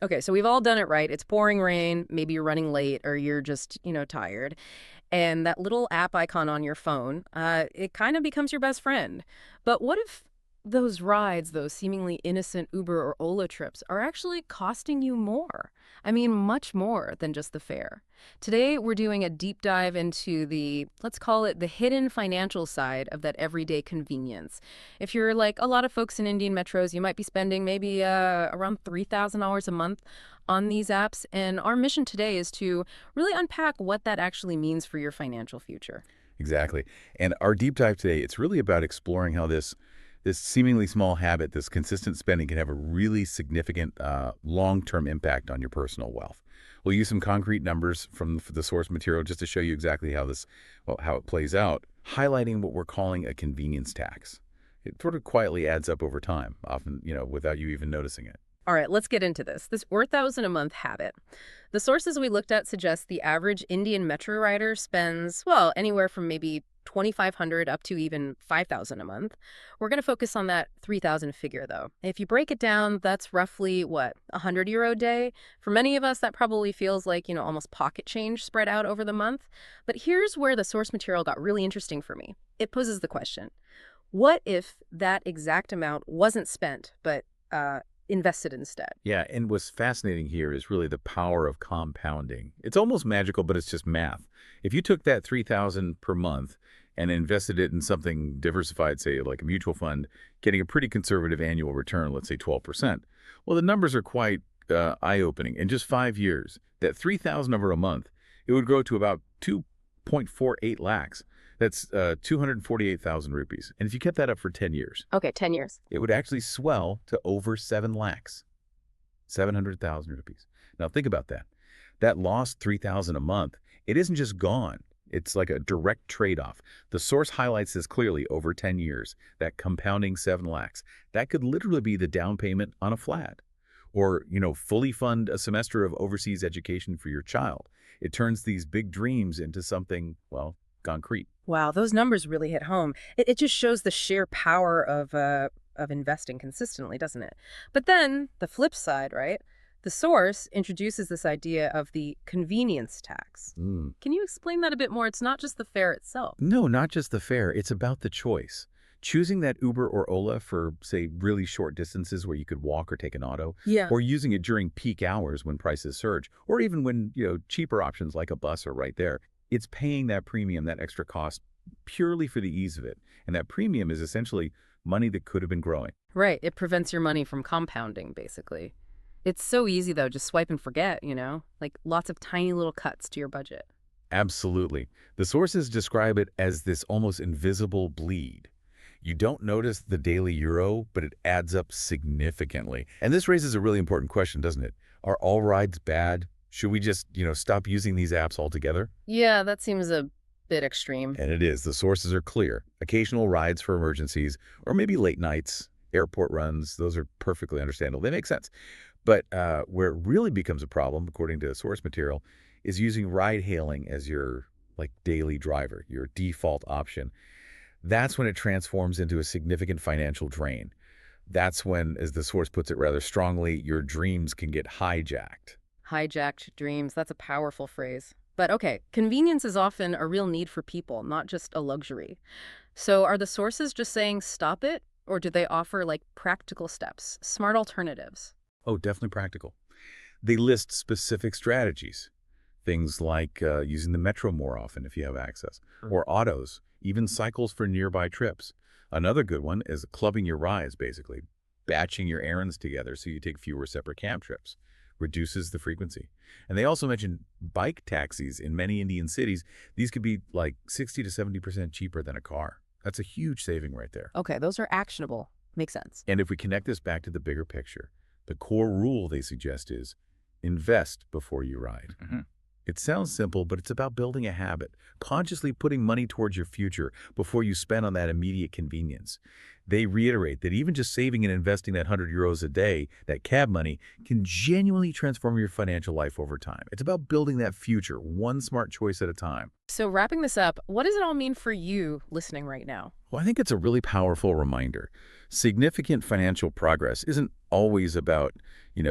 Okay, so we've all done it, right? It's pouring rain, maybe you're running late or you're just, tired. And that little app icon on your phone, it kind of becomes your best friend. But what if those rides, those seemingly innocent Uber or Ola trips, are actually costing you more? I mean, much more than just the fare. Today, we're doing a deep dive into the, let's call it the hidden financial side of that everyday convenience. If you're like a lot of folks in Indian metros, you might be spending maybe around $3,000 a month on these apps. And our mission today is to really unpack what that actually means for your financial future. Exactly. And our deep dive today, it's really about exploring how this seemingly small habit, this consistent spending, can have a really significant long-term impact on your personal wealth. We'll use some concrete numbers from the source material just to show you exactly how it plays out, highlighting what we're calling a convenience tax. It sort of quietly adds up over time, often, without you even noticing it. All right, let's get into this. This 4,000 a month habit. The sources we looked at suggest the average Indian metro rider spends, well, anywhere from maybe 2,500 up to even 5,000 a month. We're going to focus on that 3,000 figure though. If you break it down, that's roughly what, €100 a day? For many of us that probably feels like, almost pocket change spread out over the month. But here's where the source material got really interesting for me. It poses the question, what if that exact amount wasn't spent, but invested instead? Yeah, and what's fascinating here is really the power of compounding. It's almost magical, but it's just math. If you took that 3,000 per month and invested it in something diversified, say like a mutual fund, getting a pretty conservative annual return, let's say 12%, well, the numbers are quite eye-opening. In just 5 years, that 3,000 over a month, it would grow to about 2.48 lakhs. That's 248,000 rupees. And if you kept that up for 10 years, Okay, 10 years. it would actually swell to over 7 lakhs, 700,000 rupees. Now think about that. That lost 3,000 a month, it isn't just gone. It's like a direct trade-off. The source highlights this clearly over 10 years, that compounding 7 lakhs. That could literally be the down payment on a flat. Or, fully fund a semester of overseas education for your child. It turns these big dreams into something, well, concrete. Wow, those numbers really hit home. It just shows the sheer power of investing consistently, doesn't it? But then the flip side, right? The source introduces this idea of the convenience tax. Mm. Can you explain that a bit more? It's not just the fare itself. No, not just the fare. It's about the choice. Choosing that Uber or Ola for, say, really short distances where you could walk or take an auto, Yeah. or using it during peak hours when prices surge, or even when, cheaper options like a bus are right there. It's paying that premium, that extra cost, purely for the ease of it. And that premium is essentially money that could have been growing. Right. It prevents your money from compounding, basically. It's so easy, though, just swipe and forget, like lots of tiny little cuts to your budget. Absolutely. The sources describe it as this almost invisible bleed. You don't notice the daily euro, but it adds up significantly. And this raises a really important question, doesn't it? Are all rides bad? Should we just, stop using these apps altogether? Yeah, that seems a bit extreme. And it is. The sources are clear. Occasional rides for emergencies, or maybe late nights, airport runs, those are perfectly understandable. They make sense. But where it really becomes a problem, according to source material, is using ride-hailing as your daily driver, your default option. That's when it transforms into a significant financial drain. That's when, as the source puts it rather strongly, your dreams can get hijacked. Hijacked dreams. That's a powerful phrase. But okay, convenience is often a real need for people, not just a luxury. So are the sources just saying stop it? Or do they offer practical steps, smart alternatives? Oh, definitely practical. They list specific strategies, things like using the metro more often if you have access, or autos, even cycles for nearby trips. Another good one is clubbing your rides, basically, batching your errands together so you take fewer separate cab trips. Reduces the frequency. And they also mentioned bike taxis in many Indian cities. These could be 60 to 70% cheaper than a car. That's a huge saving right there. Okay, those are actionable. Makes sense. And if we connect this back to the bigger picture, the core rule they suggest is invest before you ride. It sounds simple, but it's about building a habit, consciously putting money towards your future before you spend on that immediate convenience. They reiterate that even just saving and investing that €100 a day, that cab money, can genuinely transform your financial life over time. It's about building that future, one smart choice at a time. So wrapping this up, what does it all mean for you listening right now? Well, I think it's a really powerful reminder. Significant financial progress isn't always about,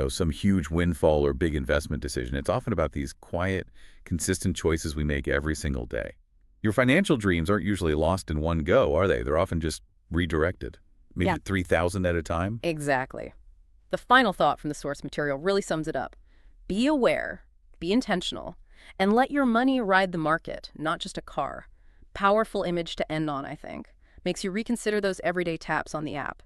some huge windfall or big investment decision. It's often about these quiet, consistent choices we make every single day. Your financial dreams aren't usually lost in one go, are they? They're often just redirected. Maybe Yeah. 3,000 at a time. Exactly. The final thought from the source material really sums it up. Be aware, be intentional, and let your money ride the market, not just a car. Powerful image to end on, I think. Makes you reconsider those everyday taps on the app.